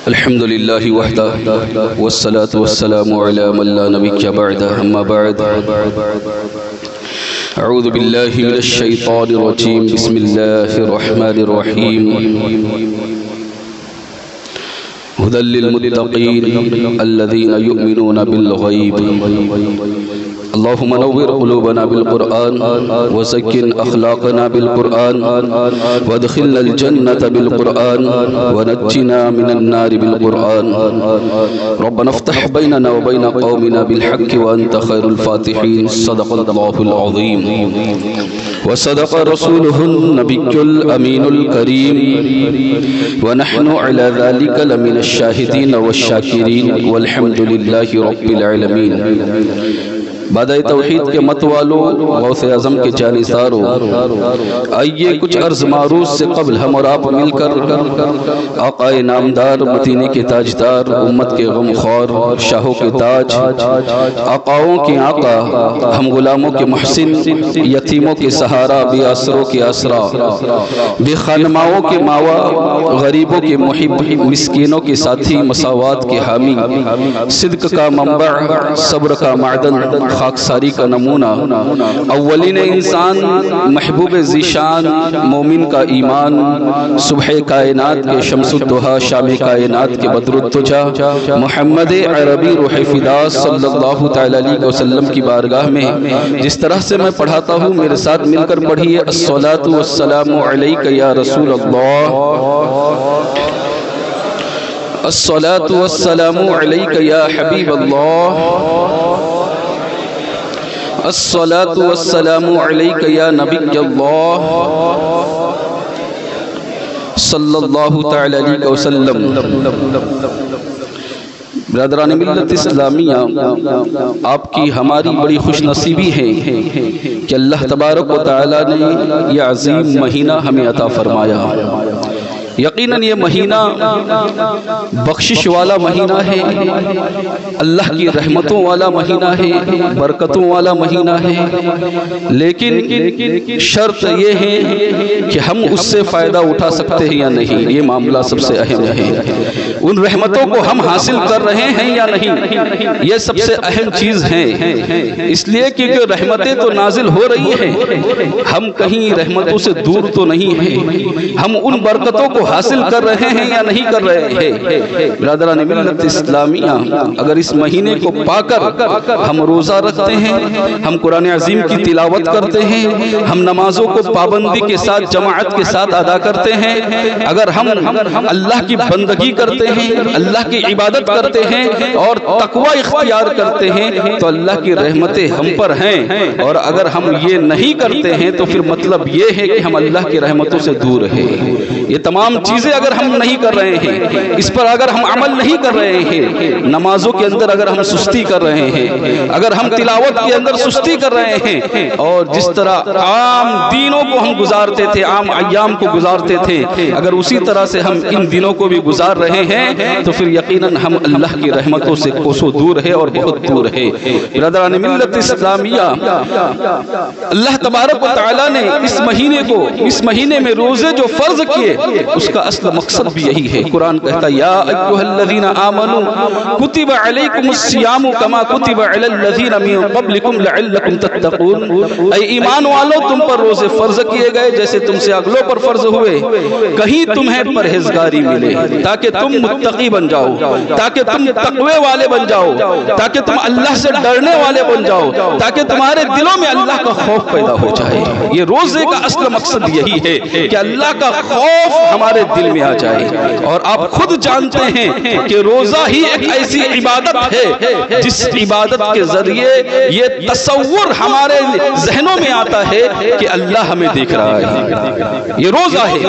الحمد لله وحده والصلاة والسلام على من لا نبي بعده أما بعد أعوذ بالله من الشيطان الرجيم بسم الله الرحمن الرحيم هدى للمتقين الذين يؤمنون بالغيب اللهم نور قلوبنا بالقرآن وزكن أخلاقنا بالقرآن وادخلنا الجنة بالقرآن ونجنا من النار بالقرآن ربنا افتح بيننا وبين قومنا بالحق وأنت خير الفاتحين صدق الله العظيم وصدق رسوله النبي الأمين الكريم ونحن على ذلك لمن الشاهدين والشاكرين والحمد لله رب العالمين بادئ توحید کے مت والو غوث اعظم کے جانثارو، آئیے کچھ عرض معروض سے قبل ہم اور آپ مل کر آقا نامدار مدینے کے تاجدار امت کے غمخوار شاہوں کے تاج آقاؤں کے آقا ہم غلاموں کے محسن یتیموں کے سہارا بے آسروں کے آسرا بے خانماؤں کے ماوا غریبوں کے محب مسکینوں کے ساتھی مساوات کے حامی صدق کا منبع صبر کا معدن خاکساری کا نمونہ اولین انسان محبوب ذیشان مومن کا ایمان صبح کائنات کے شمس الضحیٰ شام کائنات کے بدر الدجا محمد عربی روح فدا صلی اللہ تعالی علیہ وسلم کی بارگاہ میں جس طرح سے میں پڑھاتا ہوں میرے ساتھ مل کر پڑھیے الصلاۃ والسلام علیک یا رسول اللہ، الصلاۃ والسلام علیک یا حبیب اللہ، الصلاۃ والسلام علیک یا نبی اللہ صلی اللہ تعالی علیہ وسلم۔ برادران ملت اسلامیہ، آپ کی ہماری بڑی خوش نصیبی ہے کہ اللہ تبارک و تعالی نے یہ عظیم مہینہ ہمیں عطا فرمایا۔ یقیناً یہ مہینہ بخشش والا مہینہ ہے، اللہ کی رحمتوں والا مہینہ ہے، برکتوں والا مہینہ ہے، لیکن شرط یہ ہے کہ ہم اس سے فائدہ اٹھا سکتے ہیں یا نہیں، یہ معاملہ سب سے اہم ہے۔ ان رحمتوں کو ہم حاصل کر رہے ہیں یا نہیں، یہ سب سے اہم چیز ہے، اس لیے کیونکہ رحمتیں تو نازل ہو رہی ہیں، ہم کہیں رحمتوں سے دور تو نہیں ہیں، ہم ان برکتوں کو حاصل کر رہے ہیں یا نہیں کر رہے ہیں۔ برادران ملت اسلامیہ، اگر اس مہینے کو پا کر ہم روزہ رکھتے ہیں، ہم قرآن عظیم کی تلاوت کرتے ہیں، ہم نمازوں کو پابندی کے ساتھ جماعت کے ساتھ ادا کرتے ہیں، اگر ہم اللہ کی بندگی کرتے ہیں، اللہ کی عبادت کرتے ہیں اور تقوی اختیار کرتے ہیں تو اللہ کی رحمتیں ہم پر ہیں، اور اگر ہم یہ نہیں کرتے ہیں تو پھر مطلب یہ ہے کہ ہم اللہ کی رحمتوں سے دور ہیں۔ یہ تمام چیزیں اگر ہم نہیں کر رہے ہیں، اس پر اگر ہم عمل نہیں کر رہے ہیں، نمازوں کے اندر اگر ہم سستی کر رہے ہیں، اگر ہم تلاوت کے اندر سستی کر رہے ہیں، اور جس طرح عام دینوں کو ہم گزارتے تھے، عام ایام کو گزارتے تھے، اگر اسی طرح سے ہم ان دنوں کو بھی گزار رہے ہیں تو پھر یقیناً ہم اللہ کی رحمتوں سے کوسوں دور ہے اور بہت دور ہے۔ برادران ملت اسلامیہ، اللہ تبارک و تعالی نے اس مہینے میں روزے جو فرض کیے اس کا اصل مقصد بھی یہی ہے۔ قرآن کہتا ہے یا ایھا الذین آمنوا کتب علیکم الصیام کما کتب علی الذین من قبلکم لعلکم تتقون، اے ایمان والو تم پر روزے فرض کیے گئے جیسے تم سے اگلوں پر فرض ہوئے، کہیں تمہیں پرہیزگاری ملے تاکہ تم متقی بن جاؤ، تاکہ تم تقوی والے بن جاؤ، تاکہ تم اللہ سے ڈرنے والے بن جاؤ، تاکہ تمہارے دلوں میں اللہ کا خوف پیدا ہو جائے۔ یہ روزے کا اصل مقصد یہی ہے کہ اللہ کا خوف ہمارے دل میں آ جائے، اور آپ خود جانتے ہیں کہ روزہ ہی ایک ایسی عبادت ہے جس عبادت کے ذریعے یہ تصور ہمارے ذہنوں میں آتا ہے کہ اللہ ہمیں دیکھ رہا ہے۔ یہ روزہ ہے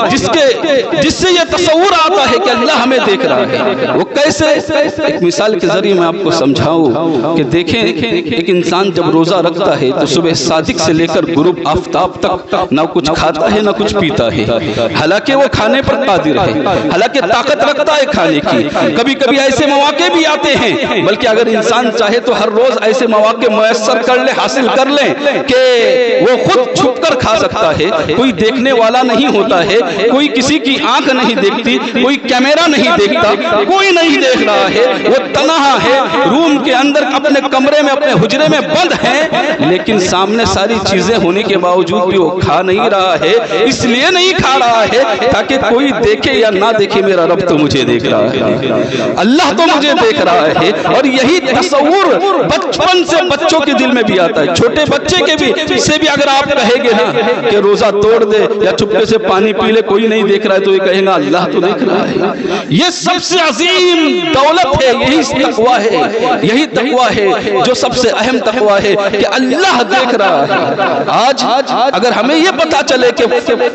جس سے یہ تصور آتا ہے کہ اللہ ہمیں دیکھ رہا ہے۔ وہ کیسے؟ ایک مثال کے ذریعے میں آپ کو سمجھاؤں کہ دیکھیں، ایک انسان جب روزہ رکھتا ہے تو صبح صادق سے لے کر غروب آفتاب تک نہ کچھ کھاتا ہے نہ کچھ پیتا ہے، حالانکہ وہ کھانے پر قادر ہے، حالانکہ طاقت رکھتا ہے کھانے کی. کبھی کبھی ایسے مواقع بھی آتے ہیں، بلکہ اگر انسان چاہے تو ہر روز ایسے مواقع میسر کر لے، حاصل کر لے کہ وہ خود چھپ کر کھا سکتا ہے. کوئی دیکھنے والا نہیں ہوتا ہے، کوئی کسی کی آنکھ نہیں دیکھتی، کوئی کیمرہ نہیں دیکھتا، کوئی نہیں دیکھ رہا ہے، وہ تنہا ہے، روم کے اندر اپنے کمرے میں اپنے حجرے میں بند ہے، لیکن سامنے ساری چیزیں ہونے کے باوجود بھی وہ کھا نہیں رہا ہے. اس لیے نہیں کھا رہا ہے تاکہ کوئی دیکھے یا نہ دیکھے، میرا رب تو مجھے دیکھ رہا ہے، اللہ تو مجھے دیکھ رہا ہے. اور یہی تصور بچپن سے بچوں کے دل میں بھی آتا ہے. چھوٹے بچے کے بھی سے بھی اگر آپ کہیں گے نا کہ روزہ توڑ دے یا چپکے سے پانی پی لے، کوئی نہیں دیکھ رہا ہے، تو یہ کہیں گا اللہ تو دیکھ رہا ہے. یہ سب سے عظیم دولت ہے، یہی تقویٰ ہے، یہی تقویٰ ہے جو سب سے اہم تقویٰ ہے کہ اللہ دیکھ رہا ہے. آج اگر ہمیں یہ پتا چلے کہ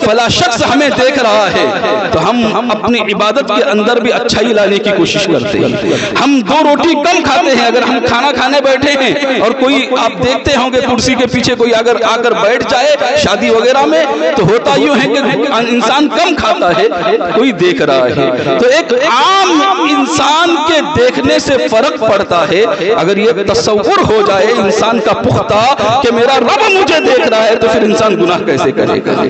فلاں شخص ہمیں دیکھ رہا ہے تو ہم اپنی عبادت کے اندر بھی اچھائی لانے کی کوشش کرتے ہیں. ہم 2 روٹی کم کھاتے ہیں. اگر ہم کھانا کھانے بیٹھے ہیں اور کوئی آپ دیکھتے ہوں گے کرسی کے پیچھے کوئی اگر آ کر بیٹھ جائے شادی وغیرہ میں، تو ہوتا یوں ہے کہ انسان کم کھاتا ہے، کوئی دیکھ رہا ہے. تو ایک عام انسان کے دیکھنے سے فرق پڑتا ہے. اگر یہ تصور ہو جائے انسان کا پختہ کہ میرا رب مجھے دیکھ رہا ہے، تو پھر انسان گناہ کیسے کرے گا؟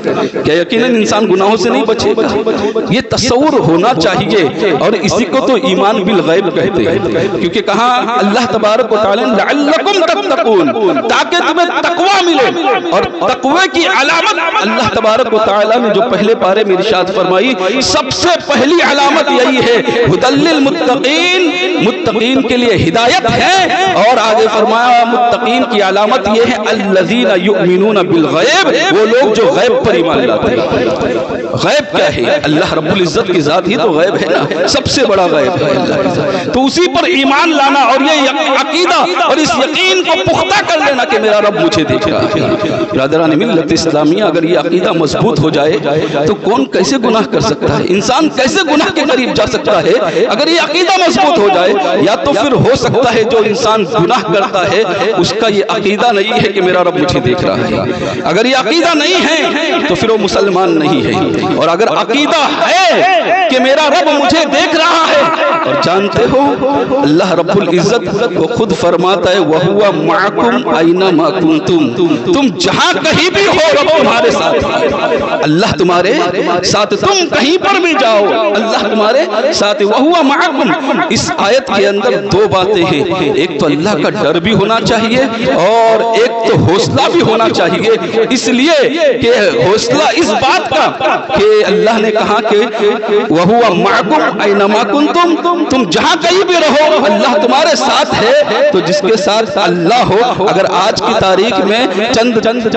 کیا یقیناً انسان گناہوں سے نہیں بچے گا؟ یہ تصور ہونا چاہیے، اور اسی کو تو ایمان بالغیب کہتے ہیں. کیونکہ کہاں اللہ تبارک و تعالی لعلکم تتقون، تاکہ تمہیں تقویٰ ملے. اور تقوی کی علامت اللہ تبارک و تعالی نے جو پہلے پارے میں ارشاد فرمائی، سب سے پہلی علامت یہی ہے، ھدی للمتقین، متقین کے لیے ہدایت ہے. اور آگے فرمایا متقین کی علامت یہ ہے الذین یؤمنون بالغیب، وہ لوگ جو غیب پر ایمان لاتے ہیں. غیب کیا ہے؟ اللہ رب العزت کی ذات ہی تو غیب ہے نا، سب سے بڑا غیب ہے اللہ کی ذات. تو اسی پر ایمان لانا اور یہ عقیدہ اور اس یقین کو پختہ کر لینا کہ میرا رب مجھے دیکھ رہا ہے. برادران ملت اسلامیہ، اگر یہ عقیدہ مضبوط ہو جائے تو کون کیسے گناہ کر سکتا ہے؟ انسان کیسے گناہ کے قریب جا سکتا ہے اگر یہ عقیدہ مضبوط ہو جائے؟ یا تو پھر ہو سکتا ہے جو انسان گناہ کرتا ہے اس کا یہ عقیدہ نہیں ہے کہ میرا رب مجھے دیکھ رہا ہے. اگر یہ عقیدہ نہیں ہے تو پھر وہ مسلمان نہیں ہے. اور اگر عقیدہ ہے کہ میرا رب مجھے دیکھ رہا ہے، اور جانتے ہو اللہ رب العزت وہ خود فرماتا ہے وَهُوَ مَعَكُمْ أَيْنَمَا كُنْتُمْ، تم جہاں کہیں بھی ہو رب تمہارے ساتھ ہے. اللہ تمہارے ساتھ، تم کہیں پر بھی جاؤ اللہ تمہارے ساتھ. وَهُوَ مَعَكُمْ، اس آیت کے اندر 2 باتیں ہیں. ایک تو اللہ کا ڈر بھی ہونا چاہیے، اور ایک تو حوصلہ بھی ہونا چاہیے. اس لیے کہ حوصلہ اس بات کا کہ اللہ نے کہا کہ وَهُوَ مَعَكُمْ أَيْنَمَا كُنْتُمْ، تم جہاں کہیں بھی رہو اللہ تمہارے ساتھ ہے. تو جس کے ساتھ اللہ ہو، اگر آج کی تاریخ میں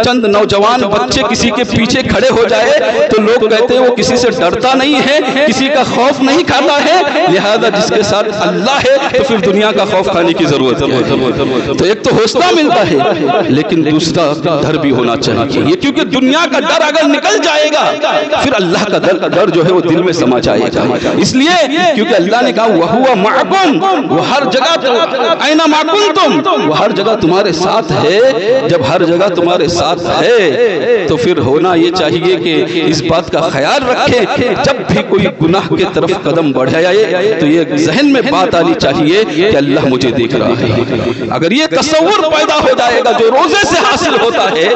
چند نوجوان بچے کسی کے پیچھے کھڑے ہو جائے تو لوگ کہتے ہیں وہ کسی سے ڈرتا نہیں ہے، کسی کا خوف نہیں کھاتا ہے. لہذا جس کے ساتھ اللہ ہے تو پھر دنیا کا خوف کھانے کی ضرورت ہے. تو ایک تو حوصلہ ملتا ہے، لیکن دوسرا ڈر بھی ہونا چاہیے. یہ کیونکہ دنیا کا ڈر اگر نکل جائے گا پھر اللہ کا ڈر جو ہے وہ دل میں سما جائے گا. اس لیے کیونکہ اللہ نے کہا وَهُوَ مَعَكُمْ، وہ ہر جگہ أَيْنَمَا كُنْتُمْ، وہ ہر جگہ تمہارے ساتھ ہے. جب ہر جگہ تمہارے ساتھ ہے تو پھر ہونا یہ چاہیے کہ اس بات کا خیال رکھیں جب بھی کوئی گناہ کے طرف قدم بڑھائے تو یہ ذہن میں بات آنی چاہیے کہ اللہ مجھے دیکھ رہا ہے. اگر یہ تصور پیدا ہو جائے گا جو روزے سے حاصل ہوتا ہے،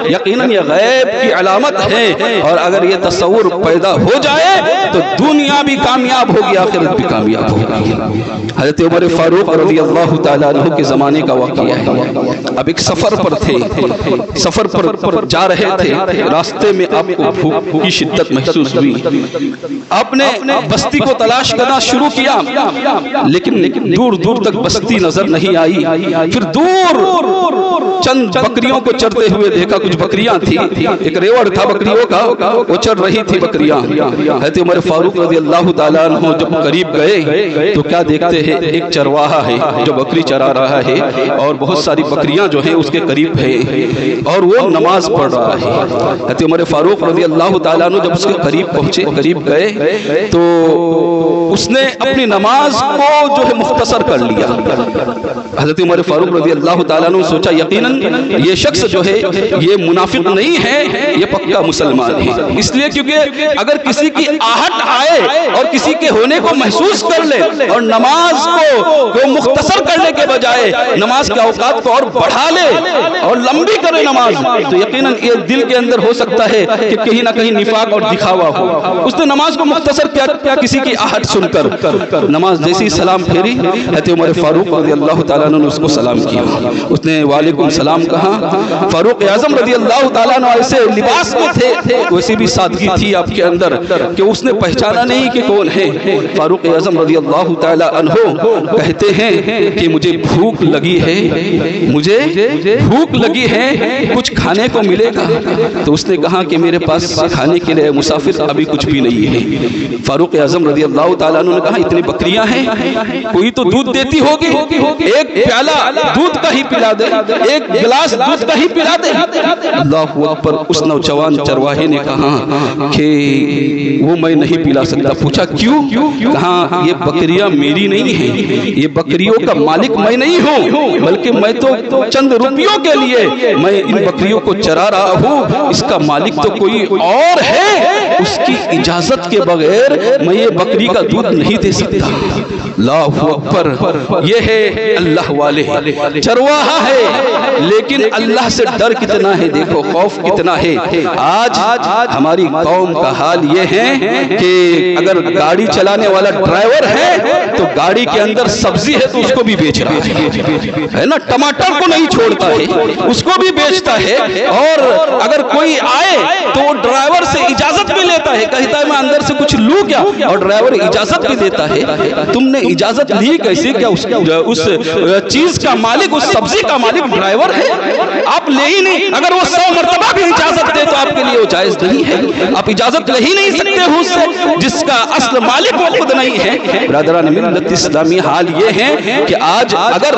یقیناً یہ غیب کی علامت ہے. اور اگر یہ تصور پیدا ہو جائے تو دنیا بھی کامیاب ہوگی، آخرت بھی کامیاب ہوگی. حضرت عمر فاروق رضی اللہ تعالیٰ عنہ کے زمانے کا واقعہ ہے. اب ایک سفر پر تھے، سفر پر جا رہے تھے، راستے میں آپ کو بھوک کی شدت محسوس ہوئی. آپ نے بستی کو تلاش کرنا شروع کیا، لیکن دور دور تک بستی نظر نہیں آئی. پھر دور چند بکریوں کو چرتے ہوئے دیکھا. کچھ بکریاں تھی، ایک ریوڑ تھا بکریوں کا، وہ چر رہی تھی بکریاں. حضرت عمر فاروق رضی اللہ تعالیٰ عنہ جب قریب گئے تو کیا دیکھتے ہیں؟ ایک چرواہا ہے جو بکری چرا رہا ہے، اور بہت ساری بکریاں جو ہیں اس کے قریب ہیں، اور وہ نماز پڑھ رہا ہے. حضرت عمر فاروق رضی اللہ تعالیٰ عنہ جب اس کے قریب پہنچے، قریب گئے تو اس نے اپنی نماز کو جو ہے مختصر کر لیا۔ حضرت عمر فاروق رضی اللہ تعالیٰ نے سوچا یقیناً یہ شخص جو ہے یہ منافق نہیں ہے، یہ پکا مسلمان ہے، اس لیے کیونکہ اگر کسی کی آہٹ آئے اور کسی کے ہونے کو محسوس کر لے اور نماز کو مختصر کرنے کے بجائے نماز کے اوقات کو اور بڑھا لے اور لمبی کرے نماز، تو یقیناً یہ دل کے اندر ہو سکتا ہے کہ کہیں نہ کہیں نفاق اور دکھاوا ہو۔ اس نے نماز کو مختصر کیا کسی کی آہٹ سن کر، نماز جیسی سلام پھیری، حضرت عمر فاروق رضی اللہ تعالیٰ نے اس کو سلام کیا، اس نے وعلیکم السلام کہا۔ فاروق اعظم رضی اللہ تعالیٰ نے ایسے لباس میں تھے، ویسی بھی سادگی تھی آپ کے اندر کہ اس نے پہچانا نہیں کہ کون ہے۔ فاروق اعظم رضی اللہ تعالیٰ عنہ کہتے ہیں کہ مجھے بھوک لگی ہے، مجھے بھوک لگی ہے، کچھ کھانے کو ملے گا؟ تو اس نے کہا کہ میرے پاس کھانے کے لیے مسافر ابھی کچھ بھی نہیں ہے۔ فاروق اعظم رضی اللہ تعالیٰ عنہ نے کہا اتنی بکریاں ہیں، کوئی تو دودھ دیتی ہوگی، ایک پیالہ دودھ کا ہی پلا دے، ایک گلاس دودھ کا ہی پلا دے۔ اللہ اکبر۔ اس نوجوان چرواہے نے کہا کہ وہ میں نہیں پلا سکتا۔ پوچھا کیوں؟ کہا یہ بکریاں میری نہیں ہیں، یہ بکریوں کا مالک میں نہیں ہوں، بلکہ میں تو چند روپیوں کے لیے میں ان بکریوں کو چرا رہا ہوں، اس کا مالک تو کوئی اور ہے، اس کی اجازت کے بغیر میں یہ بکری کا دودھ نہیں دے سکتا۔ اللہ اکبر۔ یہ ہے اللہ والے، چرواہا ہے لیکن اللہ سے ڈر کتنا ہے، دیکھو خوف کتنا ہے۔ آج ہماری قوم کا حال یہ ہے کہ اگر گاڑی چلانے والا ڈرائیور ہے تو گاڑی کے اندر سبزی ہے تو اس کو بھی بیچ رہا ہے نا، ٹماٹر کو نہیں چھوڑتا ہے، اس کو بھی بیچتا ہے، اور اگر کوئی آئے تو وہ ڈرائیور سے اجازت بھی لیتا ہے، کہتا ہے میں اندر سے کچھ لوں کیا، اور ڈرائیور اجازت بھی دیتا ہے۔ تم نے اجازت لی کیسے؟ کیا اس چیز کا مالک، اس سبزی کا مالک ڈرائیور ہے؟ آپ لے ہی نہیں، اگر وہ 100 مرتبہ بھی اجازت دے تو آپ کے لیے وہ جائز نہیں ہے، آپ اجازت لے ہی نہیں سکتے ہو اس سے جس کا اصل مالک وہ خود نہیں ہے۔ برادران ملت اسلامی، حال یہ ہے کہ آج اگر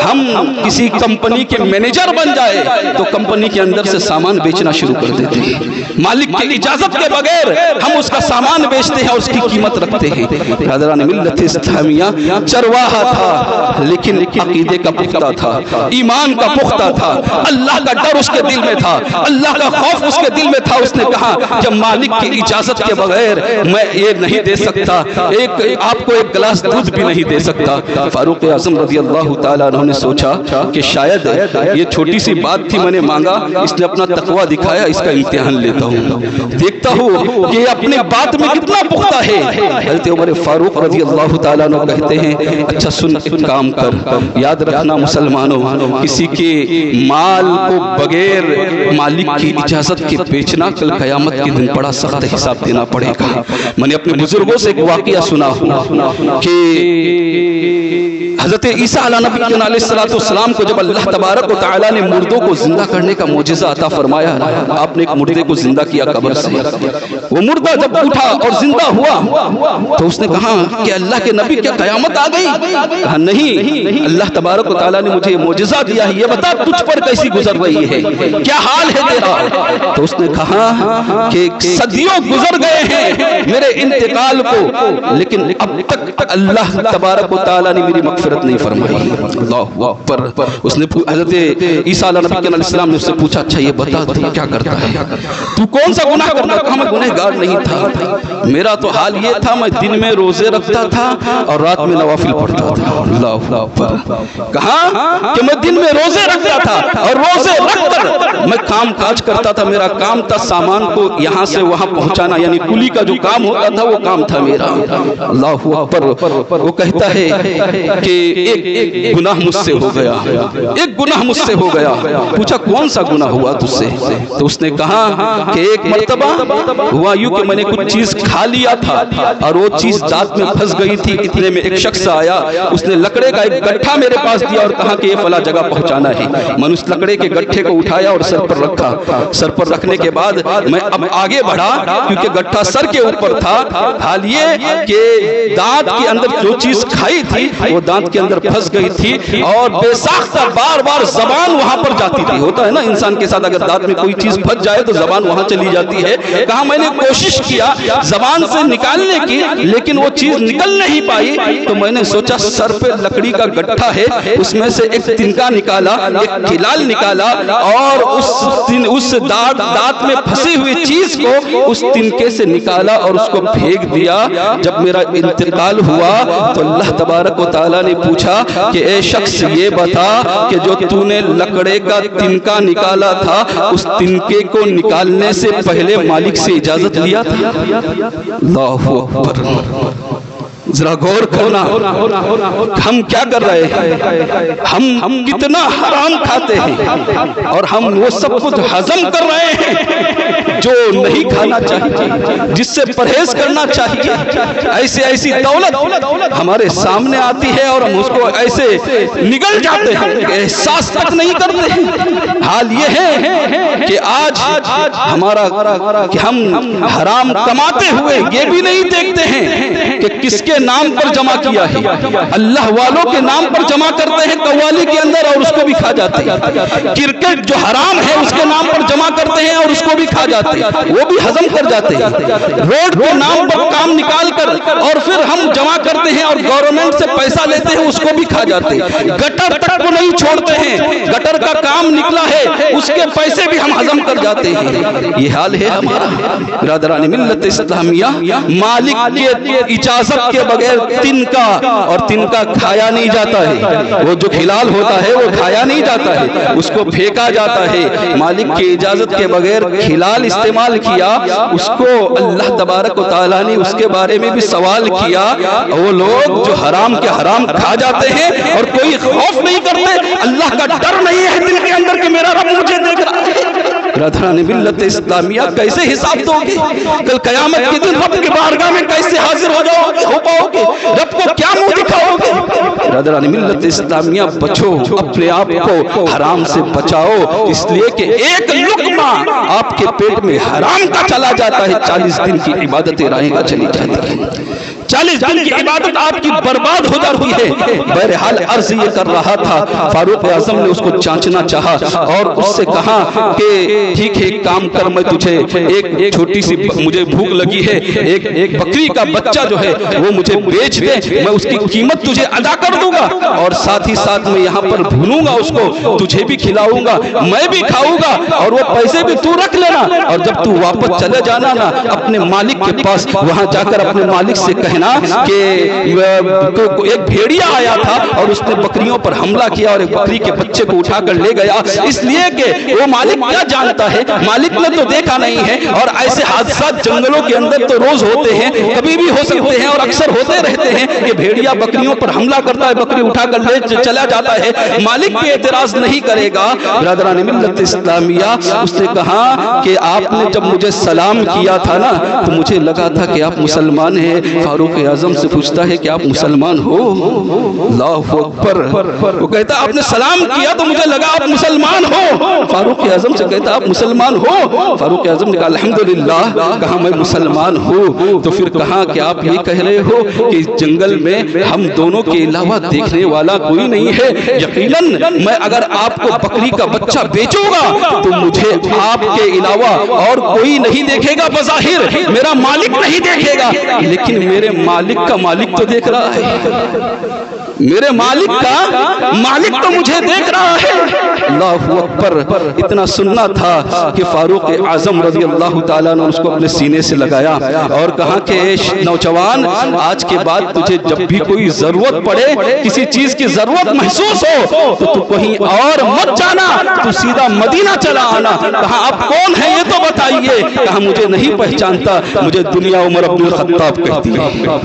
ہم کسی کمپنی کے مینیجر بن جائے تو کمپنی کے اندر سے سامان بیچنا شروع کر دیتے ہیں، مالک کی اجازت کے بغیر ہم اس کا سامان بیچتے ہیں اور اس کی قیمت رکھتے ہیں۔ برادران ملت اسلامیہ، چرواہا تھا لیکن عقیدے کا پختہ تھا، ایمان کا پختہ تھا، اللہ کا ڈر اس کے دل میں تھا، اللہ کا خوف اس کے دل میں تھا۔ اس نے کہا کہ مالک کی اجازت کے بغیر میں یہ نہیں دے سکتا، آپ کو ایک گلاس دودھ بھی نہیں دے سکتا۔ فاروق اعظم رضی اللہ تعالیٰ عنہ نے سوچا کہ شاید یہ چھوٹی سی بات تھی، میں نے مانگا، اس نے اپنا تقویٰ دکھایا، اس کا امتحان لیتا ہوں، دیکھتا ہوں کہ اپنے بات میں کتنا پختہ ہے۔ حضرت عمر فاروق رضی اللہ تعالیٰ عنہ کہتے ہیں اچھا سن، ایک کام کر، یاد رکھنا مسلمانوں، کسی کے مال کو بغیر مالک کی اجازت کے بیچنا کل قیامت کے دن بڑا سخت حساب دینا پڑے گا۔ میں نے اپنے بزرگوں سے ایک واقعہ سنا کہ حضرت عیسیٰ علیہ نبی علیہ السلام کو جب اللہ تبارک و تعالیٰ نے مردوں کو زندہ کرنے کا معجزہ عطا فرمایا، آپ نے ایک مردے کو زندہ کیا قبر سے، وہ مردہ جب اٹھا اور زندہ ہوا تو اس نے کہا کہ اللہ کے نبی کیا قیامت آ گئی؟ کہا نہیں، اللہ تبارک و تعالیٰ نے مجھے یہ معجزہ دیا ہے، یہ بتا تجھ پر کیسی گزر رہی ہے، کیا حال ہے تیرا؟ تو اس نے کہا کہ صدیوں گزر گئے ہیں میرے انتقال کو، لیکن اب تک اللہ تبارک و تعالیٰ نے میری مغفرت نہیں فرمائی۔ اللہ اکبر۔ اس نے حضرت عیسیٰ علیہ نبی علیہ السلام نے اس سے پوچھا اچھا یہ بتا تو کیا کرتا ہے، تو کون سا گناہ کرتا ہے؟ کہا میں گنہگار نہیں تھا، میرا تو حال یہ تھا میں دن میں روزے رکھتا تھا اور رات میں نوافل پڑھتا تھا۔ اللہ اکبر۔ کہا کہ میں دن میں روزے رکھتا تھا اور روزے رکھ کر میں کام کاج کرتا تھا، میرا کام تھا سامان کو یہاں سے وہاں پہنچانا، یعنی کلی کا جو کام ہوتا تھا وہ کام تھا میرا۔ اللہ اکبر۔ وہ کہتا ہے کہ ایک گناہ مجھ سے ہو گیا، ایک گناہ مجھ سے ہو گیا۔ پوچھا کون سا گناہ ہوا تجھ سے؟ تو اس نے کہا کہ ایک مرتبہ ہوا یوں کہ میں نے کچھ چیز کھا لیا تھا اور وہ چیز دانت میں پھنس گئی تھی، اتنے میں ایک شخص آیا، اس نے لکڑے کا ایک گٹھا میرے پاس دیا اور کہا کہ یہ فلاں جگہ پہنچانا ہے۔ میں نے اس لکڑے کے گٹھے کو اٹھایا اور سر پر رکھا، سر پر رکھنے کے بعد میں اب آگے بڑھا کیونکہ گٹھا سر کے اوپر اوپر تھا. حال یہ کہ دانت کے اندر جو چیز کھائی تھی وہ دانت کے اندر پھنس گئی تھی اور بے ساختہ بار بار زبان وہاں پر جاتی تھی. ہوتا ہے نا انسان کے ساتھ، اگر دانت میں کوئی چیز پھنس جائے تو زبان وہاں چلی جاتی ہے. کہا میں نے کوشش کیا زبان سے نکالنے کی لیکن وہ چیز نکل نہیں پائی. تو میں نے سوچا سر پہ لکڑی کا گٹھا ہے، اس میں سے ایک تنکا نکالا، ایک کھلال نکالا اور اس دانت میں پھنسی ہوئی چیز کو اس تنکے سے نکالا اور اس کو پھینک دیا. جب میرا انتقال ہوا تو اللہ تبارک و تعالیٰ نے پوچھا کہ اے شخص یہ بتا کہ جو تو نے لکڑے کا تنکا نکالا تھا اس تنکے کو نکالنے سے پہلے مالک سے اجازت لیا تھا؟ اللہ اکبر. ذرا غور کرنا ہم کیا کر رہے ہیں، ہم کتنا حرام کھاتے ہیں اور ہم وہ سب کچھ ہضم کر رہے ہیں جو نہیں کھانا چاہیے، جس سے پرہیز کرنا چاہیے. ایسی دولت ہمارے سامنے آتی ہے اور ہم اس کو ایسے نگل جاتے ہیں، احساس تک نہیں کرتے ہیں. حال یہ ہے کہ آج ہمارا کہ ہم حرام کماتے ہوئے یہ بھی نہیں دیکھتے ہیں کہ کس کے نام پر جمع کیا ہے. اللہ والوں کے نام پر جمع کرتے ہیں قوالی کے اندر اور اس کو بھی کھا جاتے ہیں. کرکٹ جو حرام ہے اس کے نام پر جمع کرتے ہیں اور اس کو بھی کھا جاتے ہیں، وہ بھی ہضم کر جاتے ہیں. روڈ کے نام پر کام نکال کر اور پھر ہم جمع کرتے ہیں اور گورنمنٹ سے پیسہ لیتے ہیں، اس کو بھی کھا جاتے ہیں. گٹر تک کو نہیں چھوڑتے ہیں، گٹر کا کام نکلا ہے اس کے پیسے بھی ہم ہضم کر جاتے ہیں. یہ حال ہے ہمارا. برادران ملت اسلامیہ، مالک کے اجازت کے بغیر تنکا اور تنکا کھایا نہیں جاتا ہے. وہ جو کھلال ہوتا ہے وہ کھایا نہیں جاتا ہے، اس کو پھینکا جاتا ہے. مالک کی اجازت کے بغیر کھلال استعمال کیا، اس کو اللہ تبارک و تعالیٰ نے اس کے بارے میں بھی سوال کیا. وہ لوگ جو حرام کے حرام کھا جاتے ہیں اور کوئی خوف نہیں کرتے، اللہ کا ڈر نہیں ہے دل کے اندر کہ میرا رب مجھے دیکھ رہا ہے. برادران ملت اسلامیہ کیسے حساب دو گے؟ کل قیامت کے دن رب کی بارگاہ میں کیسے حاضر ہو پاؤ گے؟ رب کو کیا منہ دکھاؤ گے؟ برادران ملت اسلامیہ بچو، اپنے آپ کو حرام سے بچاؤ، اس لیے کہ ایک لقمہ آپ کے پیٹ میں حرام کا چلا جاتا ہے، 40 دن کی عبادتیں راہیں گا چلی جاتی ہیں. 40 دن کی عبادت آپ کی برباد ہو جاتی ہے. بہرحال عرض یہ کر رہا تھا، فاروق اعظم نے اس کو چانچنا چاہا اور اس سے کہا کہ ٹھیک ہے ایک کام کر، میں تجھے ایک چھوٹی سی مجھے بھوک لگی ہے، ایک بکری کا بچہ جو ہے وہ مجھے بیچ دے، میں اس کی قیمت تجھے ادا کر دوں گا اور ساتھ ہی ساتھ میں یہاں پر بھونوں گا اس کو، تجھے بھی کھلاؤں گا، میں بھی کھاؤں گا اور وہ پیسے بھی تو رکھ لینا. اور جب تو واپس چلے جانا نا اپنے مالک کے پاس، وہاں جا کر اپنے مالک سے کہنا کہ ایک بھیڑیا آیا تھا اور اس نے بکریوں پر حملہ کیا اور ایک بکری کے بچے کو اٹھا کر لے گیا. اس لیے کہ وہ مالک کیا جانتا ہے، مالک نے تو دیکھا نہیں ہے. اور ایسے حادثات جنگلوں کے اندر تو روز ہوتے ہیں، کبھی بھی ہو سکتے ہیں اور اکثر ہوتے رہتے ہیں کہ بھیڑیا بکریوں پر حملہ کرتا ہے، بکری اٹھا کر لے چلا جاتا ہے، مالک بھی اعتراض نہیں کرے گا. برادران ملت اسلامیہ، اس نے کہا کہ آپ نے جب مجھے سلام کیا تھا نا تو مجھے لگا تھا کہ آپ مسلمان ہیں. فاروق اعظم سے پوچھتا ہے کہ آپ مسلمان ہو؟ اللہ اکبر. وہ کہتا آپ نے سلام کیا تو مجھے لگا آپ مسلمان ہو. فاروق اعظم سے کہتا آپ مسلمان ہو؟ فاروق اعظم نے کہا الحمدللہ، کہا میں مسلمان ہوں. تو پھر کہا کہ آپ یہ کہہ رہے ہو کہ جنگل میں ہم دونوں کے علاوہ دیکھنے والا کوئی نہیں ہے. یقیناً میں اگر آپ کو بکری کا بچہ بیچوں گا تو مجھے آپ کے علاوہ اور کوئی نہیں دیکھے گا. بظاہر میرا مالک نہیں دیکھے گا لیکن میرے مالک کا مالک تو دیکھ رہا ہے، میرے مالک کا مالک تو مجھے دیکھ رہا ہے. اللہ اکبر. اتنا سننا تھا کہ فاروق اعظم رضی اللہ تعالیٰ نے اس کو اپنے سینے سے لگایا اور کہا کہ اے نوجوان، آج کے بعد تجھے جب بھی کوئی ضرورت پڑے، کسی چیز کی ضرورت محسوس ہو تو تو کہیں اور مت جانا، تو سیدھا مدینہ چلا آنا. کہا آپ کون ہیں یہ تو بتائیے. کہا مجھے نہیں پہچانتا، مجھے دنیا عمر بن الخطاب کہتی ہے.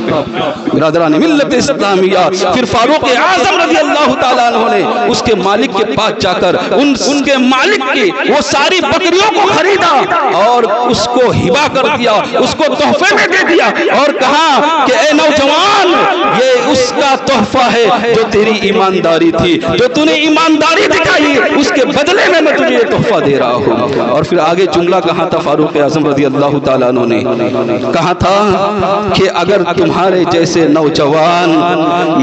برادران ملت اسلامیہ، پھر فاروق اعظم رضی اللہ تعالیٰ عنہ نے اس کے مالک کے پاس جا کر ان کے مالک کی وہ ساری بکریوں کو خریدا اور اس کو ہبا کر دیا، اس کو تحفے میں دے دیا اور کہا کہ اے نوجوان، یہ اس کا تحفہ ہے جو تیری ایمانداری تھی، جو تو نے ایمانداری دکھائی، اس کے بدلے میں میں تجھے یہ تحفہ دے رہا ہوں۔ اور پھر آگے جملہ کہا تھا فاروق اعظم رضی اللہ تعالیٰ عنہ نے، کہا تھا کہ اگر تمہارے جیسے نوجوان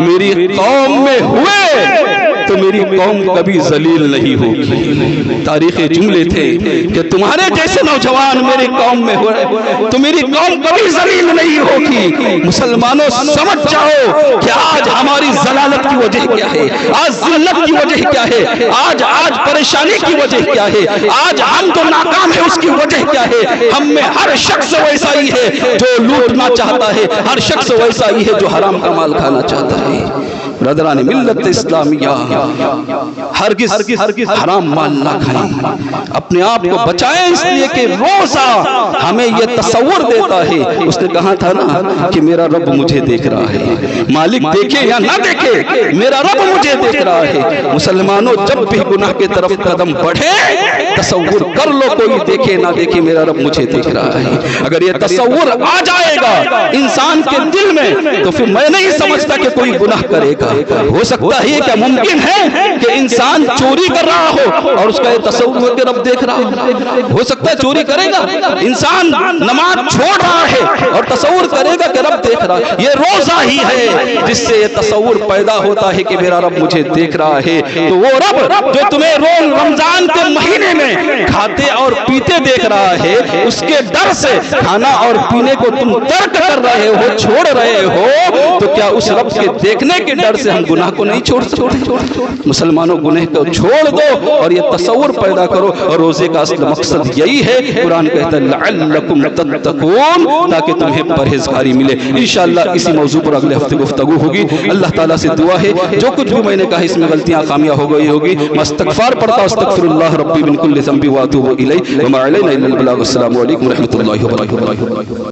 میری قوم میں ہوئے تو میری قوم کبھی ذلیل نہیں ہوگی۔ تاریخی جملے تھے کہ تمہارے جیسے نوجوان میری قوم میں ہوئے تو میری قوم کبھی ذلیل نہیں ہوگی۔ مسلمانوں سمجھ جاؤ کہ آج ہماری ذلالت کی وجہ کیا ہے، آج ذلت کی وجہ کیا ہے، آج پریشانی کی وجہ کیا ہے، آج ہم تو ناکام ہیں اس کی وجہ کیا ہے۔ ہم میں ہر شخص ویسا ہی ہے جو لوٹنا چاہتا ہے، ہر شخص ویسا ہی ہے جو حرام کا مال کھانا چاہتا ہے۔ برادران ملت اسلامیہ، ہرگز حرام مال نہ کھائیں، اپنے آپ کو بچائیں، اس لیے کہ روزہ ہمیں یہ تصور دیتا ہے۔ اس نے کہا تھا نا کہ میرا رب مجھے دیکھ رہا ہے، مالک دیکھے یا نہ دیکھے میرا رب مجھے دیکھ رہا ہے۔ مسلمانوں جب بھی گناہ کے طرف قدم بڑھے تصور کر لو، کوئی دیکھے نہ دیکھے میرا رب مجھے دیکھ رہا ہے۔ اگر یہ تصور آ جائے گا انسان کے دل میں تو پھر میں نہیں سمجھتا کہ کوئی گناہ کرے گا۔ ہو سکتا ہے کیا ممکن ہے کہ انسان چوری کر رہا ہو اور اس کا یہ تصور ہو کہ رب دیکھ رہا ہو سکتا ہے چوری کرے گا۔ انسان نماز چھوڑ رہا ہے اور تصور کرے گا کہ رب دیکھ رہا ہے۔ یہ روزہ ہی ہے جس سے یہ تصور پیدا ہوتا ہے کہ میرا رب مجھے دیکھ رہا ہے۔ تو وہ رب جو تمہیں روز رمضان کے مہینے میں کھاتے اور پیتے دیکھ رہا ہے، اس کے ڈر سے کھانا اور پینے کو تم ترک کر رہے ہو، چھوڑ رہے ہو، تو کیا اس رب کے دیکھنے کے ڈر سے ہم گناہ کو نہیں چھوڑ سکتے؟ مسلمانوں گناہ کو چھوڑ دو اور یہ تصور پیدا کرو، اور روزے کا اصل مقصد یہی ہے۔ قرآن کہتا ہے لعلکم تتقون، تاکہ تمہیں پرہیزگاری ملے۔ انشاءاللہ اسی موضوع پر اگلے ہفتے گفتگو ہوگی۔ اللہ تعالیٰ سے دعا ہے جو کچھ بھی میں نے کہا اس میں غلطیاں خامیاں ہو گئی ہوگی، میں استغفار پڑھتا استغفر اللہ ربی من کل ذنب واتوب الیہ وما علینا الا البلاغ۔ السلام علیکم ورحمۃ اللہ وبرکاتہ۔